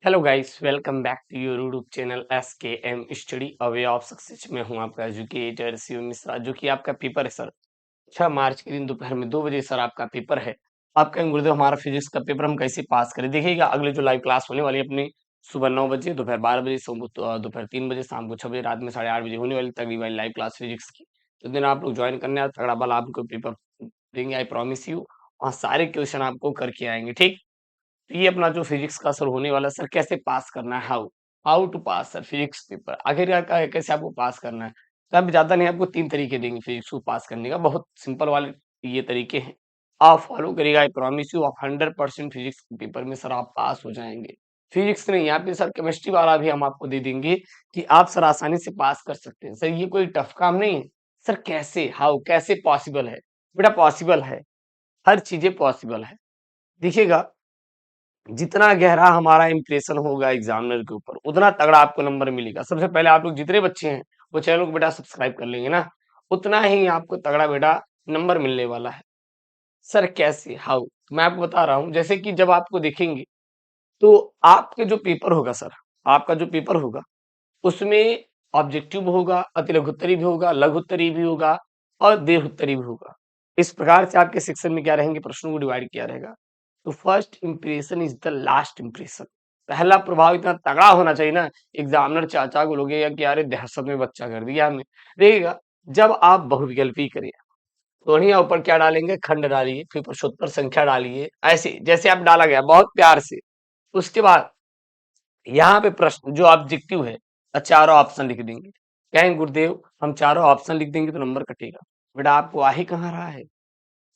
Hello guys, welcome back to your YouTube channel SKM study a way of success. मैं हूं आपका educator Shiv Mishra. जो कि आपका पेपर है सर 6 मार्च के दिन दोपहर में 2 बजे सर आपका पेपर है। आप कहेंगे गुरुदेव हमारा फिजिक्स का पेपर हम कैसे पास करें? देखिएगा, अगले जो लाइव क्लास होने वाली है अपनी सुबह 9 बजे, दोपहर 12 बजे, दोपहर 3 बजे, शाम को 6 बजे, रात में 8:30 बजे होने वाली तगड़ी वाली लाइव क्लास फिजिक्स की। तो दिन आप लोग ज्वाइन करने तगड़ा वाला आपको पेपर देंगे, आई प्रॉमिस यू। वहाँ सारे क्वेश्चन आपको करके आएंगे, ठीक। तो ये अपना जो फिजिक्स का सर होने वाला सर कैसे पास करना है, how how to pass sir physics paper, आखिर का कैसे आपको पास करना है। तो अब ज्यादा नहीं, आपको 3 तरीके देंगे फिजिक्स को पास करने का, बहुत सिंपल वाले ये तरीके हैं। आप फॉलो करिएगा, आई प्रॉमिस यू आप 100% फिजिक्स के पेपर में सर आप पास हो जाएंगे। फिजिक्स नहीं, यहाँ पे सर केमिस्ट्री वाला भी हम आपको दे देंगे कि आप सर आसानी से पास कर सकते हैं। सर ये कोई टफ काम नहीं है। सर कैसे, हाउ, कैसे पॉसिबल है? बेटा पॉसिबल है, हर चीजें पॉसिबल है। देखिएगा, जितना गहरा हमारा इंप्रेशन होगा एग्जामिनर के ऊपर, उतना तगड़ा आपको नंबर मिलेगा। सबसे पहले आप लोग जितने बच्चे हैं वो चैनल को बेटा सब्सक्राइब कर लेंगे ना, उतना ही आपको तगड़ा बेटा नंबर मिलने वाला है। सर कैसे, हाउ, मैं आपको बता रहा हूँ। जैसे कि जब आपको देखेंगे तो आपके जो पेपर होगा सर, आपका जो पेपर होगा उसमें ऑब्जेक्टिव भी होगा, अति लघुत्तरी भी होगा, लघुत्तरी भी होगा और दीर्घोत्तरी भी होगा। इस प्रकार से आपके सेक्शन में क्या रहेंगे, प्रश्नों को डिवाइड किया रहेगा। तो first impression is the last impression. पहला प्रभाव इतना तगड़ा होना चाहिए ना, एग्जामिनर चाचा को लोगे या कि अरे दहशत में बच्चा कर दिया हमें। देखिएगा, जब आप बहुविकल्पी करिए तो वहीं ऊपर क्या डालेंगे, खंड डालिए, फिर प्रश्नोत्तर संख्या डालिए, ऐसे जैसे आप डाला गया बहुत प्यार से। उसके बाद यहाँ पे प्रश्न जो ऑब्जेक्टिव है, चारों ऑप्शन लिख देंगे। कहेंगे गुरुदेव हम चारों ऑप्शन लिख देंगे तो नंबर कटेगा। बेटा आपको आ ही कहाँ रहा है,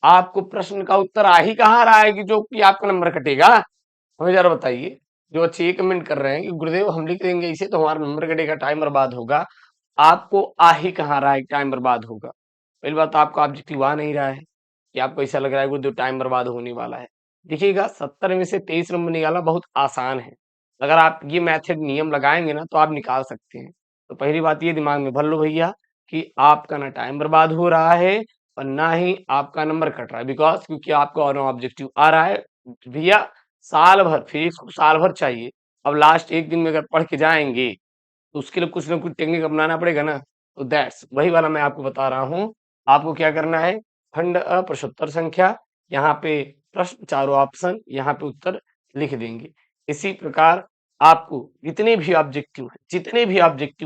आपको प्रश्न का उत्तर आ ही कहाँ रहा है कि जो कि आपका नंबर कटेगा? हमें जरा बताइए। जो अच्छे ये कमेंट कर रहे हैं कि गुरुदेव हम लिख देंगे इसे तो हमारा नंबर कटेगा, टाइम बर्बाद होगा, आपको आ ही कहाँ रहा है टाइम बर्बाद होगा? पहली बात तो आपका ऑब्जेक्टिव आ नहीं रहा है कि आपको ऐसा लग रहा है गुरुदेव टाइम बर्बाद होने वाला है। देखिएगा, 70 में से 23 नंबर निकालना बहुत आसान है। अगर आप ये मेथड नियम लगाएंगे ना तो आप निकाल सकते हैं। तो पहली बात ये दिमाग में भर लो भैया कि आपका ना टाइम बर्बाद हो रहा है और ना ही आपका नंबर कट रहा है, बिकॉज क्योंकि आपका ऑब्जेक्टिव आ रहा है। भैया साल भर फिजिक्स को साल भर चाहिए, अब लास्ट एक दिन में अगर पढ़ के जाएंगे तो उसके लिए कुछ ना कुछ टेक्निक अपनाना पड़ेगा ना। तो दैट्स वही वाला मैं आपको बता रहा हूँ। आपको क्या करना है, खंड प्रश्नोत्तर संख्या, यहाँ पे प्रश्न चारों ऑप्शन, यहाँ पे उत्तर लिख देंगे। इसी प्रकार आपको जितने भी ऑब्जेक्टिव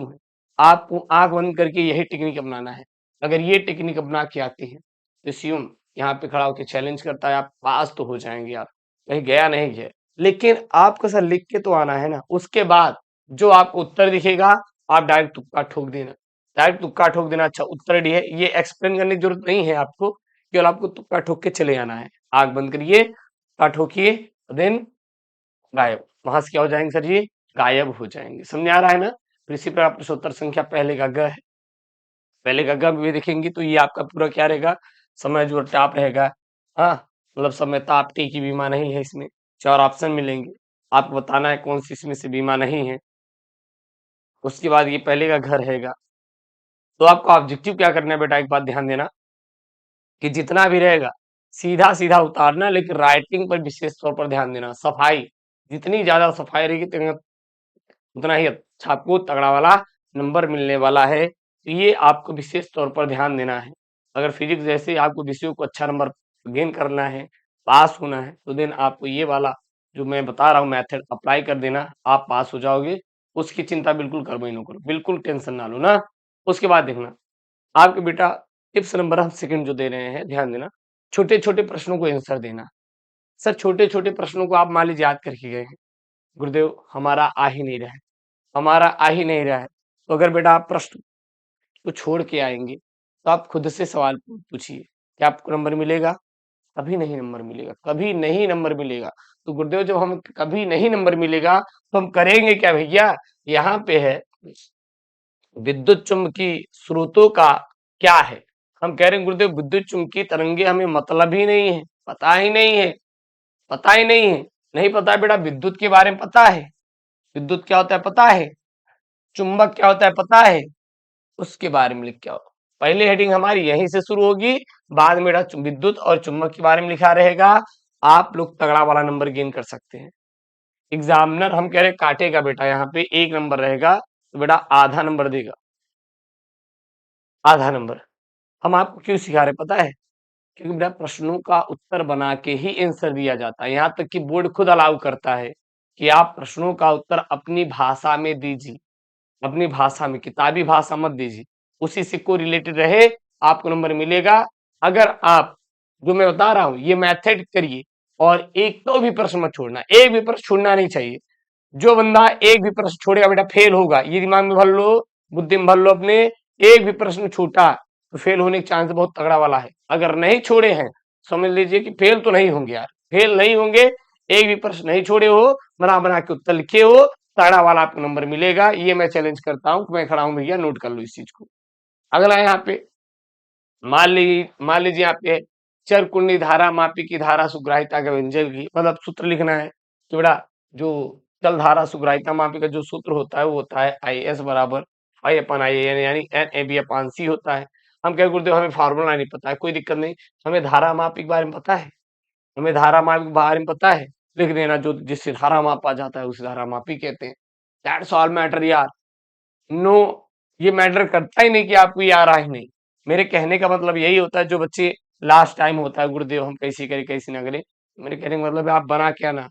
हैं आपको आंख बंद करके यही टेक्निक अपनाना है। अगर ये टेक्निक अपना के आते हैं तो स्यूम यहाँ पे खड़ा होकर चैलेंज करता है, आप पास तो हो जाएंगे। आप कहीं गया नहीं गया, लेकिन आपको सर लिख के तो आना है ना। उसके बाद जो आपको उत्तर दिखेगा आप डायरेक्ट तुक्का ठोक देना, डायरेक्ट तुक्का ठोक देना। अच्छा उत्तर डी है, ये एक्सप्लेन करने की जरूरत नहीं है आपको, केवल आपको तुक्का ठोक के चले आना है। आंख बंद करिए, तुक्का ठोकिए, देन गायब। वहां से क्या हो जाएंगे सर, ये गायब हो जाएंगे। समझ आ रहा है ना? तो इसी प्रकार प्रश्नोत्तर संख्या पहले का ग है, पहले का ग भी देखेंगे तो ये आपका पूरा क्या रहेगा, समय जो टाप रहेगा। हाँ, मतलब समय ताप टी की बीमा नहीं है इसमें। चार ऑप्शन मिलेंगे, आपको बताना है कौन सी इसमें से बीमा नहीं है। उसके बाद ये पहले का घर रहेगा। तो आपका ऑब्जेक्टिव क्या करना है बेटा, एक बात ध्यान देना कि जितना भी रहेगा सीधा सीधा उतारना, लेकिन राइटिंग पर विशेष तौर पर ध्यान देना। सफाई, जितनी ज्यादा सफाई रहेगी उतना ही अच्छा आपको तगड़ा वाला नंबर मिलने वाला है। तो ये आपको विशेष तौर पर ध्यान देना है। अगर फिजिक्स जैसे आपको विषयों को अच्छा नंबर गेन करना है, पास होना है, तो देन आपको ये वाला जो मैं बता रहा हूँ मेथड अप्लाई कर देना, आप पास हो जाओगे। उसकी चिंता बिल्कुल करो ही ना करो, बिल्कुल टेंशन ना लो ना। उसके बाद देखना आपके बेटा टिप्स नंबर हम सेकंड जो दे रहे हैं, ध्यान देना। छोटे छोटे प्रश्नों को आंसर देना। सर छोटे छोटे प्रश्नों को आप मान लीजिए याद करके गए हैं, गुरुदेव हमारा आ ही नहीं रहा है, हमारा आ ही नहीं रहा है। तो अगर बेटा आप प्रश्न को छोड़ के आएंगे तो आप खुद से सवाल पूछिए, क्या आपको नंबर मिलेगा? कभी नहीं नंबर मिलेगा, कभी नहीं नंबर मिलेगा। तो गुरुदेव जब हम कभी नहीं नंबर मिलेगा तो हम करेंगे क्या भैया? यहाँ पे है विद्युत चुम्बकीय स्रोतों का क्या है। हम कह रहे हैं गुरुदेव विद्युत चुम्बकीय तरंगे हमें मतलब ही नहीं है, पता ही नहीं है, पता ही नहीं है। नहीं पता है बेटा, विद्युत के बारे में पता है, विद्युत क्या होता है पता है, चुंबक क्या होता है पता है, उसके बारे में लिख के आओ। पहले हेडिंग हमारी यहीं से शुरू होगी, बाद में विद्युत और चुंबक के बारे में लिखा रहेगा। आप लोग तगड़ा वाला नंबर गेन कर सकते हैं। एग्जामिनर हम कह रहे काटेगा बेटा, यहाँ पे 1 नंबर रहेगा तो बेटा आधा नंबर देगा, आधा नंबर। हम आपको क्यों सिखा रहे पता है? क्योंकि बेटा प्रश्नों का उत्तर बना के ही आंसर दिया जाता है। यहाँ तक कि बोर्ड खुद अलाउ करता है कि आप प्रश्नों का उत्तर अपनी भाषा में दीजिए, अपनी भाषा में, किताबी भाषा मत दीजिए, उसी से को रिलेटेड रहे, आपको नंबर मिलेगा। अगर आप जो मैं बता रहा हूं ये मेथड करिए और एक तो भी प्रश्न मत छोड़ना, एक भी प्रश्न छोड़ना नहीं चाहिए। जो बंदा एक भी प्रश्न छोड़ेगा बेटा फेल होगा, ये दिमाग में भर लो, बुद्धि में भर लो अपने। एक भी प्रश्न छूटा तो फेल होने के चांस बहुत तगड़ा वाला है। अगर नहीं छोड़े हैं समझ लीजिए कि फेल तो नहीं होंगे यार, फेल नहीं होंगे। एक भी प्रश्न नहीं छोड़े हो, बना बना के उत्तर लिखे हो, तगड़ा वाला आपको नंबर मिलेगा। ये मैं चैलेंज करता हूं, मैं खड़ा हूं भैया, नोट कर लो इस चीज को। अगला है यहाँ पे, मान लीजिए यहाँ पे चर कुंडी धारा मापी की धारा सुग्राहिता का व्यंजक की, मतलब सूत्र लिखना है कि बेटा जो चल धारा सुग्राहिता मापी का जो सूत्र होता है वो होता है आई एस बराबर आई अपन आई एन, यानी एन ए बी अपन सी होता है। हम क्या गुरुदेव हमें फार्मूला नहीं पता है, कोई दिक्कत नहीं, हमें धारा मापी के बारे में पता है, हमें धारा मापी के बारे में पता है, लिख देना, जो जिससे धारा मापा जाता है उसे धारा मापी कहते हैं। दैट्स ऑल मैटर यार। नो, ये मैटर करता ही नहीं कि आपको ये आ रहा ही नहीं। मेरे कहने का मतलब यही होता है, जो बच्चे लास्ट टाइम होता है गुरुदेव हम कैसी करें कैसी ना करें, मेरे कहने का मतलब है आप बना क्या ना,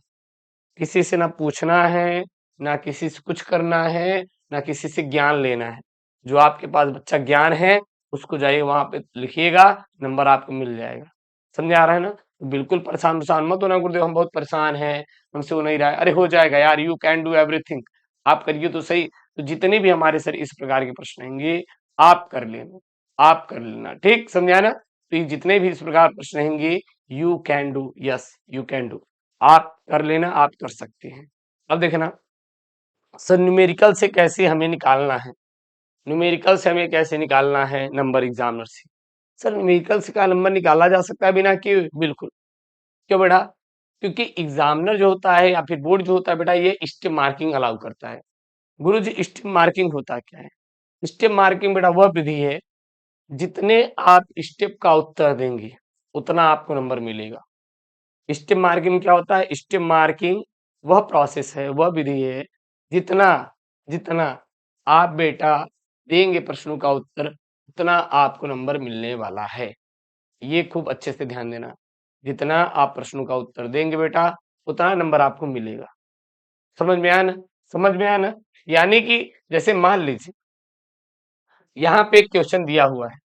किसी से ना पूछना है, ना किसी से कुछ करना है, ना किसी से ज्ञान लेना है। जो आपके पास बच्चा ज्ञान है उसको जाइए वहां पे लिखिएगा, नंबर आपको मिल जाएगा। समझ आ रहा है ना? तो बिल्कुल परेशान मत होना गुरुदेव हम बहुत परेशान हैं, हमसे हो नहीं रहा है। अरे हो जाएगा यार, यू कैन डू एवरीथिंग। आप करिए तो सही। तो जितने भी हमारे सर इस प्रकार के प्रश्न आएंगे आप कर लेना, आप कर लेना, ठीक समझा ना? तो ये जितने भी इस प्रकार प्रश्न रहेंगे, you can do, yes you can do, आप कर लेना, आप कर सकते हैं। अब देखना सर न्यूमेरिकल से कैसे हमें निकालना है, न्यूमेरिकल से हमें कैसे निकालना है नंबर एग्जामिनर से। सर न्यूमेरिकल से क्या नंबर निकाला जा सकता है बिना किए? बिल्कुल। क्यों बेटा? क्योंकि एग्जामिनर जो होता है या फिर बोर्ड जो होता है बेटा, ये स्टेप मार्किंग अलाउ करता है। गुरु जी स्टेप मार्किंग होता क्या है? स्टेप मार्किंग बेटा वह विधि है, जितने आप स्टेप का उत्तर देंगे उतना आपको नंबर मिलेगा। स्टेप मार्किंग क्या होता है? स्टेप मार्किंग वह प्रोसेस है, वह विधि है, जितना जितना आप बेटा देंगे प्रश्नों का उत्तर उतना आपको नंबर मिलने वाला है। ये खूब अच्छे से ध्यान देना, जितना आप प्रश्नों का उत्तर देंगे बेटा उतना नंबर आपको मिलेगा। समझ में आया ना? समझ में आया ना? यानी कि जैसे मान लीजिए यहाँ पे एक क्वेश्चन दिया हुआ है,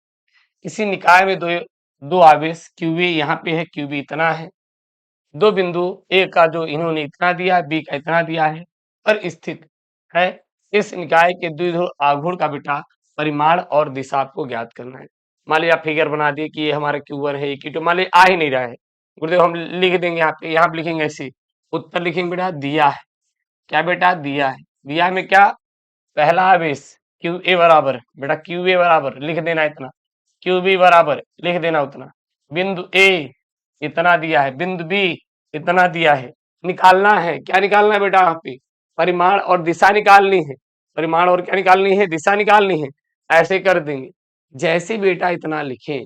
किसी निकाय में दो दो आवेश QA यहाँ पे है, QB इतना है, दो बिंदु ए का जो इन्होंने इतना दिया है, बी का इतना दिया है, पर स्थित है। इस निकाय के द्विध्रुव आघूर्ण का बेटा परिमाण और दिशा आपको ज्ञात करना है। मान लीजिए आप फिगर बना दिए कि ये हमारा Q1 है, ये Q2, मान लीजिए आ ही नहीं रहा है गुरुदेव, हम लिख देंगे यहाँ पे लिखेंगे ऐसे, उत्तर लिखेंगे बेटा दिया है, क्या बेटा दिया है, दिया में क्या, पहला आवेश QA बराबर बेटा QA बराबर लिख देना इतना, QB बराबर लिख देना उतना, बिंदु A इतना दिया है, बिंदु B इतना दिया है। निकालना है, क्या निकालना है बेटा? यहाँ पे परिमाण और दिशा निकालनी है, परिमाण और क्या निकालनी है? दिशा निकालनी है। ऐसे कर देंगे, जैसे बेटा इतना लिखें,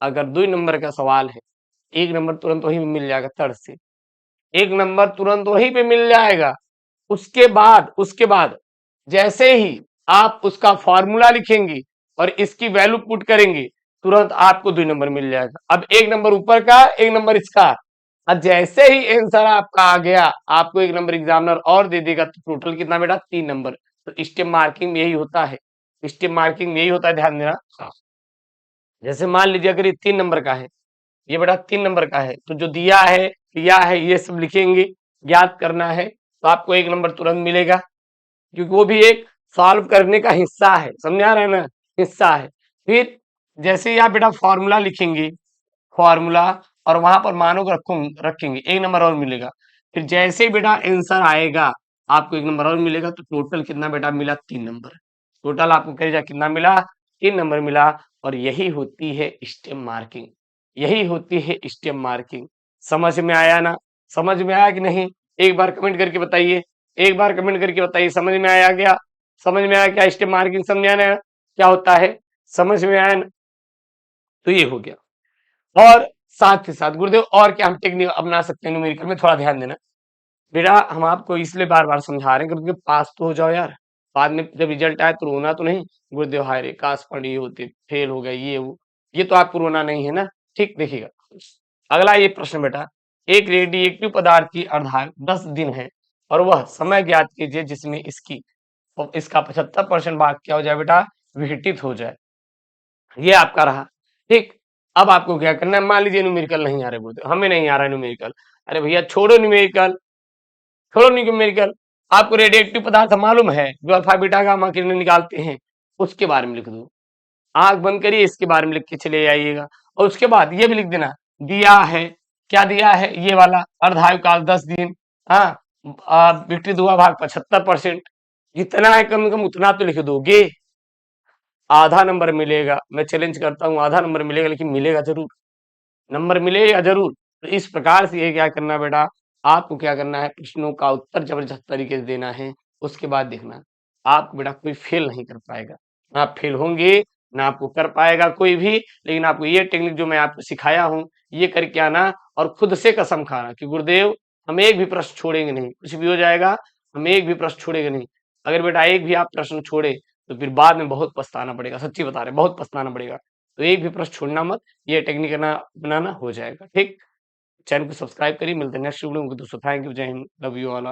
अगर 2 नंबर का सवाल है, 1 नंबर तुरंत वही मिल जाएगा तड़ से, 1 नंबर तुरंत वहीं पे मिल जाएगा। उसके बाद जैसे ही आप उसका फॉर्मूला लिखेंगे और इसकी वैल्यू पुट करेंगे, तुरंत आपको 2 नंबर मिल जाएगा। अब 1 नंबर ऊपर का, 1 नंबर इसका, और जैसे ही आंसर आपका आ गया, आपको 1 नंबर एग्जामिनर और दे देगा, तो टोटल कितना बेटा? 3 नंबर। तो स्टेप मार्किंग में यही होता है, स्टेप मार्किंग में यही होता है, ध्यान देना। जैसे मान लीजिए अगर ये 3 नंबर का है, ये बेटा 3 नंबर का है, तो जो दिया है ये सब लिखेंगे, ज्ञात करना है, तो आपको 1 नंबर तुरंत मिलेगा, क्योंकि वो भी एक सॉल्व करने का हिस्सा है। समझ आ रहा है ना? हिस्सा है। फिर जैसे ही आप बेटा फॉर्मूला लिखेंगे, फॉर्मूला, और वहां पर मानों को रखेंगे, 1 नंबर और मिलेगा। फिर जैसे ही बेटा आंसर आएगा, आपको 1 नंबर और मिलेगा। तो टोटल कितना बेटा मिला? 3 नंबर। टोटल आपको कह कितना मिला? 3 नंबर मिला। और यही होती है स्टेप मार्किंग, यही होती है स्टेप मार्किंग। समझ में आया ना? समझ में आया कि नहीं? एक बार कमेंट करके बताइए, एक बार कमेंट करके बताइए, समझ में आया क्या? समझ में आया क्या? स्टेप मार्किंग समझ आया क्या होता है? समझ में आया ना? तो ये हो गया। और साथ ही साथ गुरुदेव और क्या हम टेक्निक अपना सकते हैं न्यूमेरिकल में? थोड़ा ध्यान देना। बेटा हम आपको इसलिए बार-बार समझा रहे हैं क्योंकि पास तो हो जाओ यार। बाद में जब रिजल्ट आए तो रोना तो नहीं, गुरुदेव हाय रे! काश पढ़ी होती, फेल हो गए ये वो। ये तो आपको रोना नहीं है ना? ठीक देखिएगा। अगला ये प्रश्न बेटा, एक रेडिएटिव पदार्थ की अर्धांक 10 दिन है और वह समय ज्ञात कीजिए जिसमें इसका 75% भाग क्या हो जाए बेटा? विघटित हो जाए। ये आपका रहा, ठीक। अब आपको क्या करना है, मान लीजिए न्यूमेरिकल नहीं आ रहा है गुरुदेव, हमें नहीं आ रहा है न्यूमेरिकल। अरे भैया छोड़ो न्यूमेरिकल, छोड़ो न्यूमेरिकल, आपको रेडिएटिव पदार्थ मालूम है जो अल्फा बीटा गामा किरणें निकालते हैं, उसके बारे में लिख दो। आंख बंद करिए, इसके बारे में लिख के चले आइएगा और उसके बाद ये भी लिख देना, दिया है, क्या दिया है, ये वाला अर्धायु काल 10 दिन, हाँ, विकृत हुआ भाग 75%। जितना है कम से कम उतना तो लिख दोगे। आधा नंबर मिलेगा, मैं चैलेंज करता हूँ, आधा नंबर मिलेगा, लेकिन मिलेगा जरूर, नंबर मिलेगा जरूर। तो इस प्रकार से ये क्या करना बेटा, आपको क्या करना है, प्रश्नों का उत्तर जबरदस्त तरीके से देना है। उसके बाद देखना, आपको बेटा कोई फेल नहीं कर पाएगा, ना आप फेल होंगे, ना आपको कर पाएगा कोई भी। लेकिन आपको ये टेक्निक जो मैं आपको सिखाया हूँ, ये करके आना और खुद से कसम खाना कि गुरुदेव हम एक भी प्रश्न छोड़ेंगे नहीं, कुछ भी हो जाएगा, हम एक भी प्रश्न छोड़ेंगे नहीं। अगर बेटा एक भी आप प्रश्न छोड़े तो फिर बाद में बहुत पछताना पड़ेगा, सच्ची बता रहे, बहुत पछताना पड़ेगा। तो एक भी प्रश्न छोड़ना मत, ये टेक्निक ना अपनाना, हो जाएगा। ठीक, चैनल को सब्सक्राइब करिए, मिलते हैं नेक्स्ट वीडियो में। दोस्तों थैंक यू, जय हिंद, लव यू ऑल।